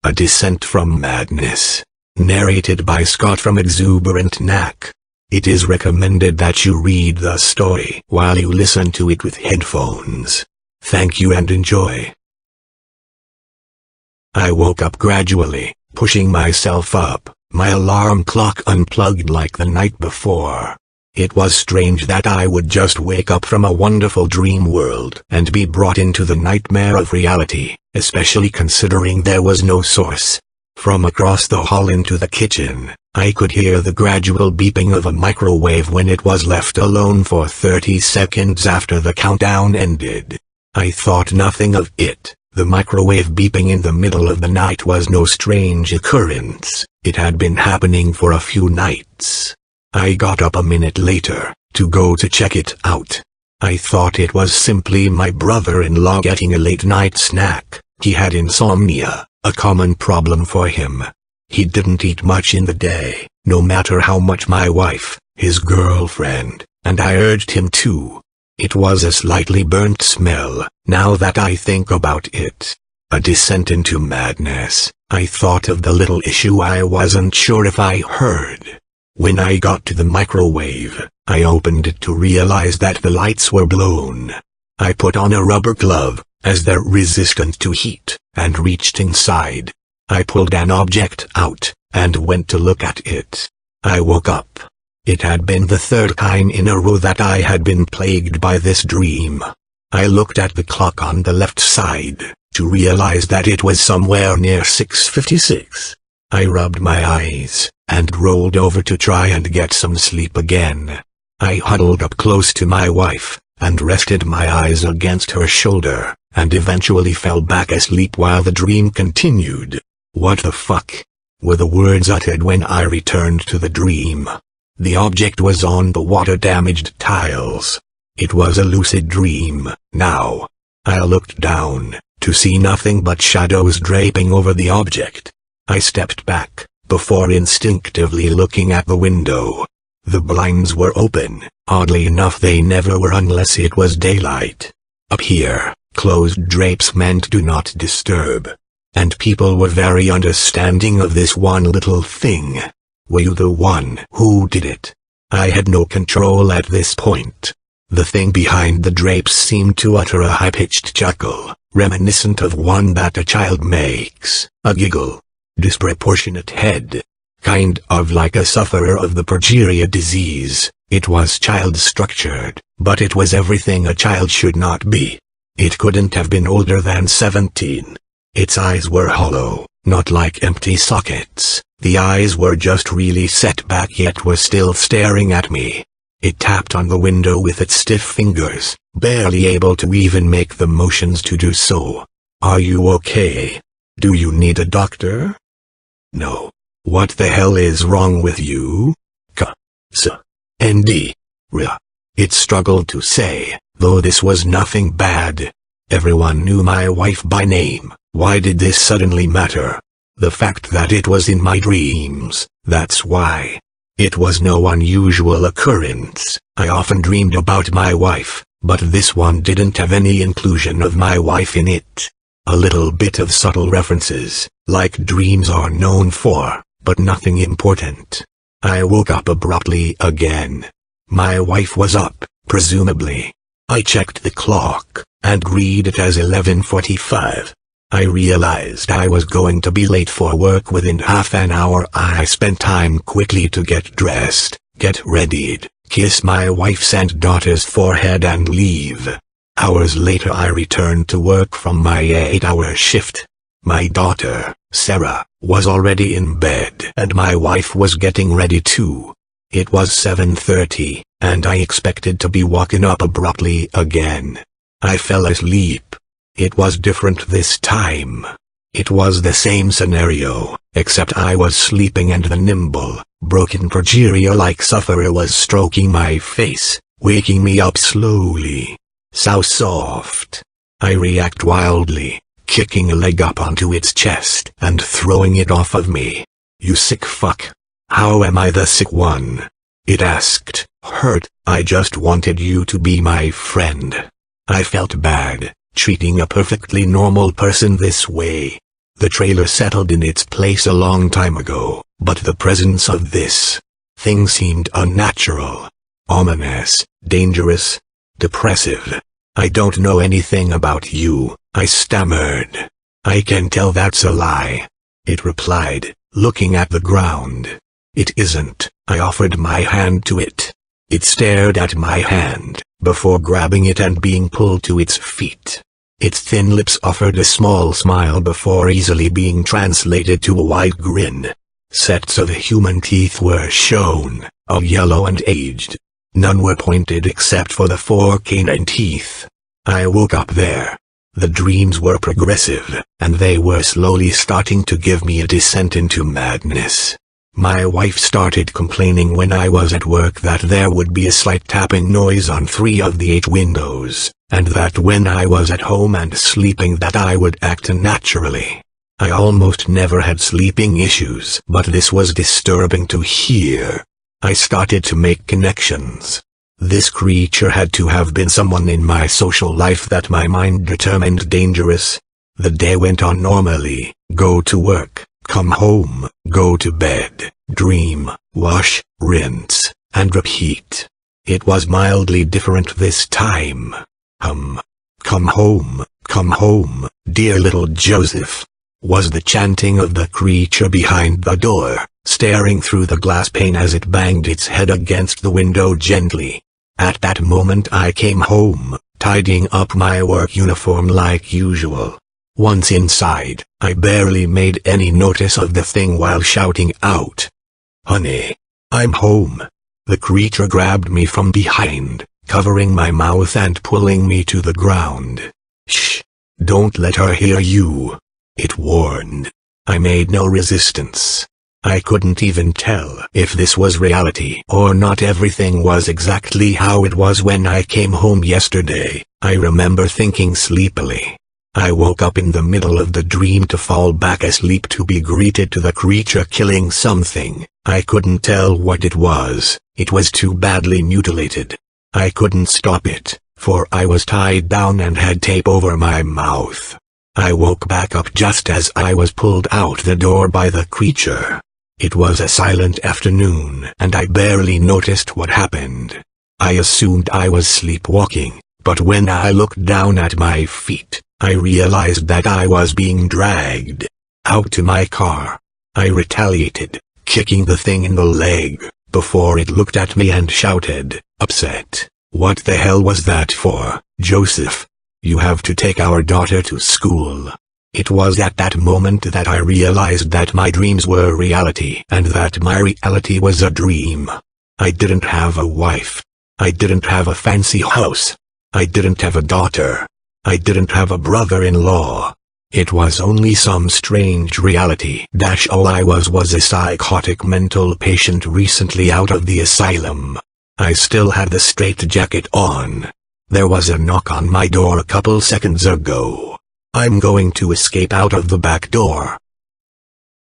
A Descent from Madness. Narrated by Scott from Exuberant Knack. It is recommended that you read the story while you listen to it with headphones. Thank you and enjoy. I woke up gradually, pushing myself up, my alarm clock unplugged like the night before. It was strange that I would just wake up from a wonderful dream world and be brought into the nightmare of reality, especially considering there was no source. From across the hall into the kitchen, I could hear the gradual beeping of a microwave when it was left alone for 30 seconds after the countdown ended. I thought nothing of it. The microwave beeping in the middle of the night was no strange occurrence. It had been happening for a few nights. I got up a minute later, to go to check it out. I thought it was simply my brother-in-law getting a late-night snack. He had insomnia, a common problem for him. He didn't eat much in the day, no matter how much my wife, his girlfriend, and I urged him to. It was a slightly burnt smell, now that I think about it. A descent into madness. I thought of the little issue I wasn't sure if I heard. When I got to the microwave, I opened it to realize that the lights were blown. I put on a rubber glove, as they're resistant to heat, and reached inside. I pulled an object out, and went to look at it. I woke up. It had been the third time in a row that I had been plagued by this dream. I looked at the clock on the left side, to realize that it was somewhere near 6:56. I rubbed my eyes, and rolled over to try and get some sleep again. I huddled up close to my wife, and rested my eyes against her shoulder, and eventually fell back asleep while the dream continued. "What the fuck?" were the words uttered when I returned to the dream. The object was on the water-damaged tiles. It was a lucid dream, now. I looked down, to see nothing but shadows draping over the object. I stepped back, before instinctively looking at the window. The blinds were open. Oddly enough, they never were unless it was daylight. Up here, closed drapes meant do not disturb. And people were very understanding of this one little thing. Were you the one who did it? I had no control at this point. The thing behind the drapes seemed to utter a high-pitched chuckle, reminiscent of one that a child makes, a giggle. Disproportionate head. Kind of like a sufferer of the progeria disease. It was child-structured, but it was everything a child should not be. It couldn't have been older than 17. Its eyes were hollow, not like empty sockets. The eyes were just really set back yet were still staring at me. It tapped on the window with its stiff fingers, barely able to even make the motions to do so. "Are you okay? Do you need a doctor?" "No. What the hell is wrong with you?" K-S-N-D. R. It struggled to say, though this was nothing bad. Everyone knew my wife by name. Why did this suddenly matter? The fact that it was in my dreams, that's why. It was no unusual occurrence. I often dreamed about my wife, but this one didn't have any inclusion of my wife in it. A little bit of subtle references, like dreams are known for, but nothing important. I woke up abruptly again. My wife was up, presumably. I checked the clock, and read it as 11:45. I realized I was going to be late for work within half an hour. I spent time quickly to get dressed, get readied, kiss my wife's and daughter's forehead and leave. Hours later I returned to work from my 8-hour shift. My daughter, Sarah, was already in bed and my wife was getting ready too. It was 7:30, and I expected to be woken up abruptly again. I fell asleep. It was different this time. It was the same scenario, except I was sleeping and the nimble, broken progeria-like sufferer was stroking my face, waking me up slowly. So soft. I react wildly, kicking a leg up onto its chest and throwing it off of me. "You sick fuck. How am I the sick one?" it asked, hurt. "I just wanted you to be my friend." I felt bad, treating a perfectly normal person this way. The trailer settled in its place a long time ago, but the presence of this thing seemed unnatural, ominous, dangerous, depressive. "I don't know anything about you," I stammered. "I can tell that's a lie," it replied, looking at the ground. "It isn't." I offered my hand to it. It stared at my hand, before grabbing it and being pulled to its feet. Its thin lips offered a small smile before easily being translated to a wide grin. Sets of human teeth were shown, all yellow and aged. None were pointed except for the 4 canine teeth. I woke up there. The dreams were progressive, and they were slowly starting to give me a descent into madness. My wife started complaining when I was at work that there would be a slight tapping noise on 3 of the 8 windows, and that when I was at home and sleeping that I would act unnaturally. I almost never had sleeping issues, but this was disturbing to hear. I started to make connections. This creature had to have been someone in my social life that my mind determined dangerous. The day went on normally: go to work, come home, go to bed, dream, wash, rinse, and repeat. It was mildly different this time. Come home, dear little Joseph," was the chanting of the creature behind the door, staring through the glass pane as it banged its head against the window gently. At that moment I came home, tidying up my work uniform like usual. Once inside, I barely made any notice of the thing while shouting out, "Honey, I'm home." The creature grabbed me from behind, covering my mouth and pulling me to the ground. "Shh! Don't let her hear you," it warned. I made no resistance. I couldn't even tell if this was reality or not. Everything was exactly how it was when I came home yesterday, I remember thinking sleepily. I woke up in the middle of the dream to fall back asleep to be greeted to the creature killing something. I couldn't tell what it was. It was too badly mutilated. I couldn't stop it, for I was tied down and had tape over my mouth. I woke back up just as I was pulled out the door by the creature. It was a silent afternoon and I barely noticed what happened. I assumed I was sleepwalking, but when I looked down at my feet, I realized that I was being dragged out to my car. I retaliated, kicking the thing in the leg, before it looked at me and shouted, upset, "What the hell was that for, Joseph? You have to take our daughter to school." It was at that moment that I realized that my dreams were reality and that my reality was a dream. I didn't have a wife. I didn't have a fancy house. I didn't have a daughter. I didn't have a brother-in-law. It was only some strange reality. All I was a psychotic mental patient recently out of the asylum. I still had the straitjacket on. There was a knock on my door a couple seconds ago. I'm going to escape out of the back door.